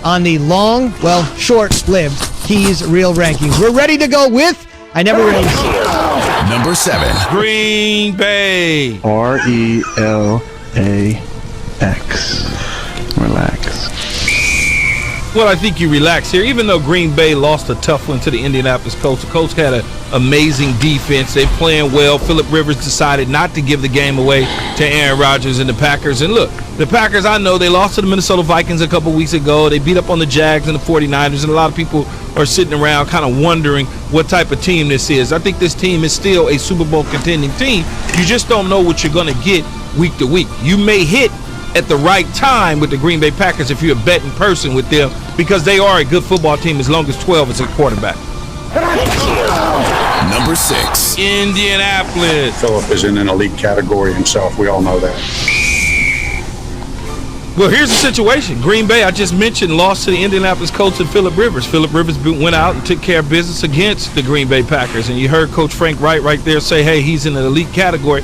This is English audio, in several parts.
on the long, well, short-lived Keys Real Rankings. We're ready to go with I Never Really See. Number 7. Green Bay. RELAX. Relax. Well, I think you relax here. Even though Green Bay lost a tough one to the Indianapolis Colts, the Colts had an amazing defense. They're playing well. Phillip Rivers decided not to give the game away to Aaron Rodgers and the Packers. And look, the Packers, I know they lost to the Minnesota Vikings a couple weeks ago. They beat up on the Jags and the 49ers, and a lot of people are sitting around kind of wondering what type of team this is. I think this team is still a Super Bowl contending team. You just don't know what you're going to get week to week. You may hit at the right time with the Green Bay Packers if you're a betting person with them, because they are a good football team as long as 12 is a quarterback. Number 6. Indianapolis. Phillip is in an elite category himself. We all know that. Well, here's the situation. Green Bay, I just mentioned, lost to the Indianapolis Colts and Phillip Rivers. Phillip Rivers went out and took care of business against the Green Bay Packers. And you heard Coach Frank Wright right there say, hey, he's in an elite category.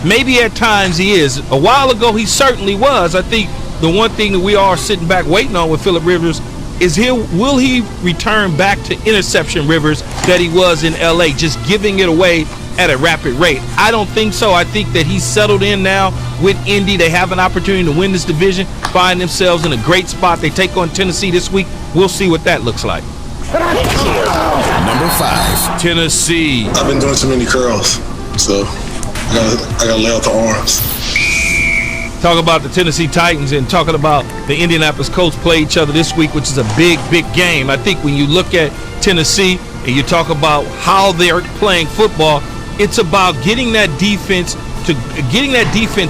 Maybe at times he is. A while ago, he certainly was. I think the one thing that we are sitting back waiting on with Phillip Rivers is will he return back to interception Rivers that he was in L.A., just giving it away at a rapid rate? I don't think so. I think that he's settled in now with Indy. They have an opportunity to win this division, find themselves in a great spot. They take on Tennessee this week. We'll see what that looks like. Number 5. Tennessee. I've been doing too many curls, so I gotta lay out the arms. Talk about the Tennessee Titans and talking about the Indianapolis Colts play each other this week, which is a big game. I think when you look at Tennessee and you talk about how they're playing football, it's about getting that defense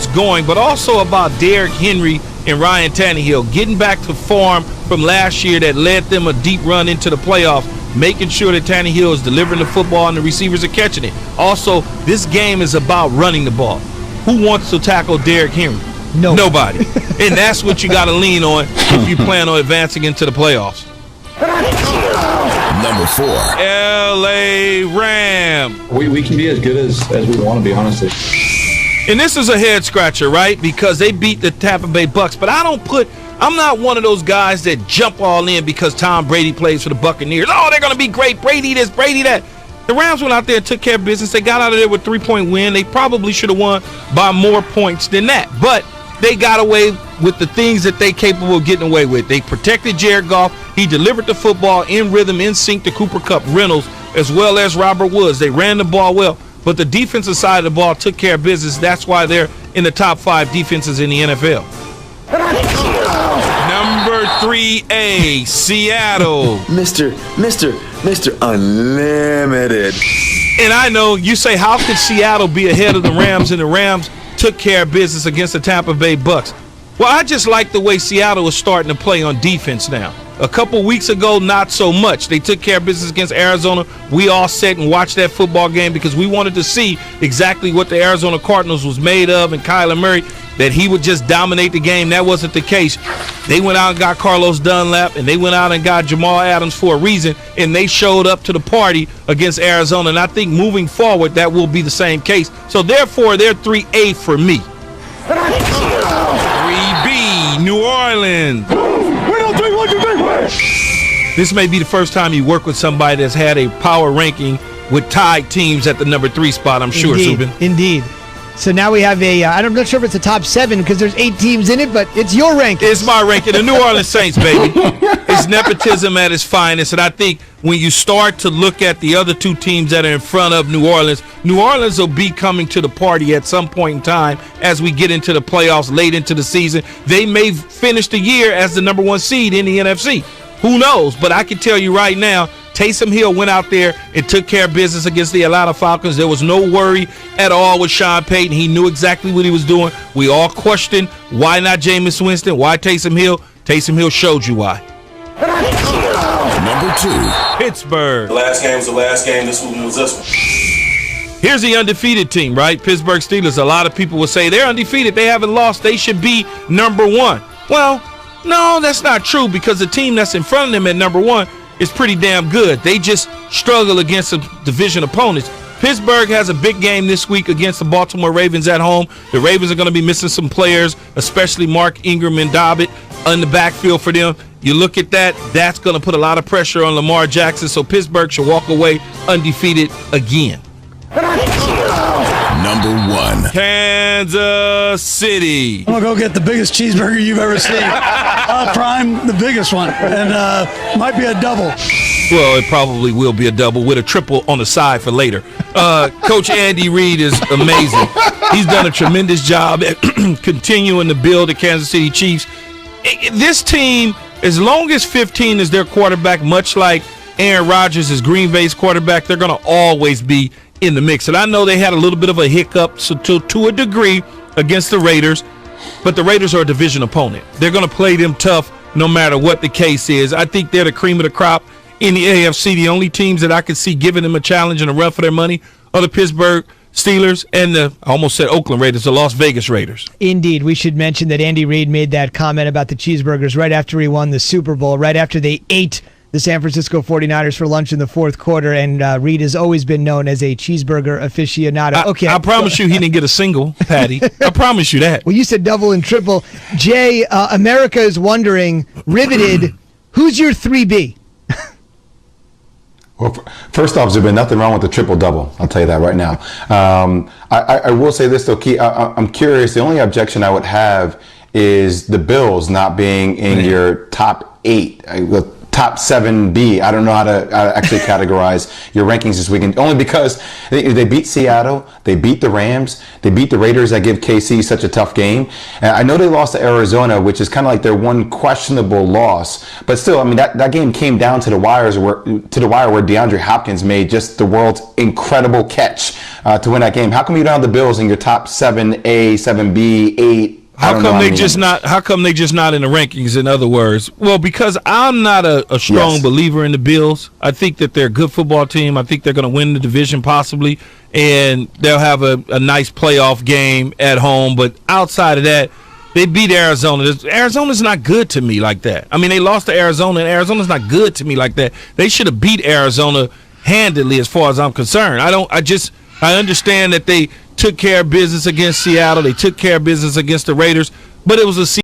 going, but also about Derrick Henry and Ryan Tannehill getting back to form from last year that led them a deep run into the playoffs, making sure that Tannehill is delivering the football and the receivers are catching it. Also, this game is about running the ball. Who wants to tackle Derrick Henry? Nobody. And that's what you got to lean on if you plan on advancing into the playoffs. Number 4. L.A. Rams. We can be as good as we want to be, honestly. And this is a head scratcher, right? Because they beat the Tampa Bay Bucks. But I'm not one of those guys that jump all in because Tom Brady plays for the Buccaneers. Oh, they're going to be great. Brady this, Brady that. The Rams went out there and took care of business. They got out of there with a 3-point win. They probably should have won by more points than that. But they got away with the things that they capable of getting away with. They protected Jared Goff. He delivered the football in rhythm, in sync to Cooper Kupp, Reynolds, as well as Robert Woods. They ran the ball well. But the defensive side of the ball took care of business. That's why they're in the top 5 defenses in the NFL. Number 3A, Seattle. Mr. Unlimited. And I know you say, how could Seattle be ahead of the Rams, and the Rams took care of business against the Tampa Bay Bucks? Well, I just like the way Seattle is starting to play on defense now. A couple weeks ago, not so much. They took care of business against Arizona. We all sat and watched that football game because we wanted to see exactly what the Arizona Cardinals was made of, and Kyler Murray, that he would just dominate the game. That wasn't the case. They went out and got Carlos Dunlap, and they went out and got Jamal Adams for a reason, and they showed up to the party against Arizona. And I think moving forward, that will be the same case. So therefore, they're 3A for me. 3B, New Orleans. This may be the first time you work with somebody that's had a power ranking with tied teams at the number 3 spot, I'm sure, Subin. Indeed. So now we have I'm not sure if it's a top 7 because there's 8 teams in it, but it's your ranking. It's my ranking. The New Orleans Saints, baby. It's nepotism at its finest. And I think when you start to look at the other 2 teams that are in front of New Orleans will be coming to the party at some point in time as we get into the playoffs late into the season. They may finish the year as the number 1 seed in the NFC. Who knows? But I can tell you right now, Taysom Hill went out there and took care of business against the Atlanta Falcons. There was no worry at all with Sean Payton. He knew exactly what he was doing. We all questioned, why not Jameis Winston? Why Taysom Hill? Taysom Hill showed you why. Number 2. Pittsburgh. The last game was the last game. This one was this one. Here's the undefeated team, right? Pittsburgh Steelers. A lot of people will say they're undefeated. They haven't lost. They should be number 1. Well, no, that's not true because the team that's in front of them at number 1 is pretty damn good. They just struggle against the division opponents. Pittsburgh has a big game this week against the Baltimore Ravens at home. The Ravens are going to be missing some players, especially Mark Ingram and Dobbit. in the backfield for them. You look at that, that's going to put a lot of pressure on Lamar Jackson, so Pittsburgh should walk away undefeated again. Number 1. Kansas City. I'm going to go get the biggest cheeseburger you've ever seen. Prime, the biggest one. And might be a double. Well, it probably will be a double with a triple on the side for later. Coach Andy Reid is amazing. He's done a tremendous job at continuing to build the Kansas City Chiefs. This team, as long as 15 is their quarterback, much like Aaron Rodgers is Green Bay's quarterback, they're going to always be in the mix. And I know they had a little bit of a hiccup to a degree against the Raiders, but the Raiders are a division opponent. They're going to play them tough no matter what the case is. I think they're the cream of the crop in the AFC. The only teams that I could see giving them a challenge and a run for their money are the Pittsburgh Steelers and I almost said Oakland Raiders, the Las Vegas Raiders. Indeed. We should mention that Andy Reid made that comment about the cheeseburgers right after he won the Super Bowl, right after they ate the San Francisco 49ers for lunch in the fourth quarter, and Reid has always been known as a cheeseburger aficionado. Okay, I promise you he didn't get a single, Patty. I promise you that. Well, you said double and triple. Jay, America is wondering, riveted, who's your 3B? Well, first off, there's been nothing wrong with the triple-double. I'll tell you that right now. I will say this, though, Key. I'm curious. The only objection I would have is the Bills not being in your top 8. Top 7B. I don't know how to actually categorize your rankings this weekend, only because they beat Seattle, they beat the Rams, they beat the Raiders that give KC such a tough game. And I know they lost to Arizona, which is kind of like their one questionable loss, but still, I mean, that game came down to the wire where DeAndre Hopkins made just the world's incredible catch to win that game. How come you don't have the Bills in your top 7A, 7B, 8? How come they just not in the rankings, in other words? Well, because I'm not a strong believer in the Bills. I think that they're a good football team. I think they're going to win the division possibly, and they'll have a nice playoff game at home. But outside of that, they beat Arizona. Arizona's not good to me like that. I mean, they lost to Arizona, and Arizona's not good to me like that. They should have beat Arizona handedly as far as I'm concerned. I understand that they took care of business against Seattle. They took care of business against the Raiders, but it was a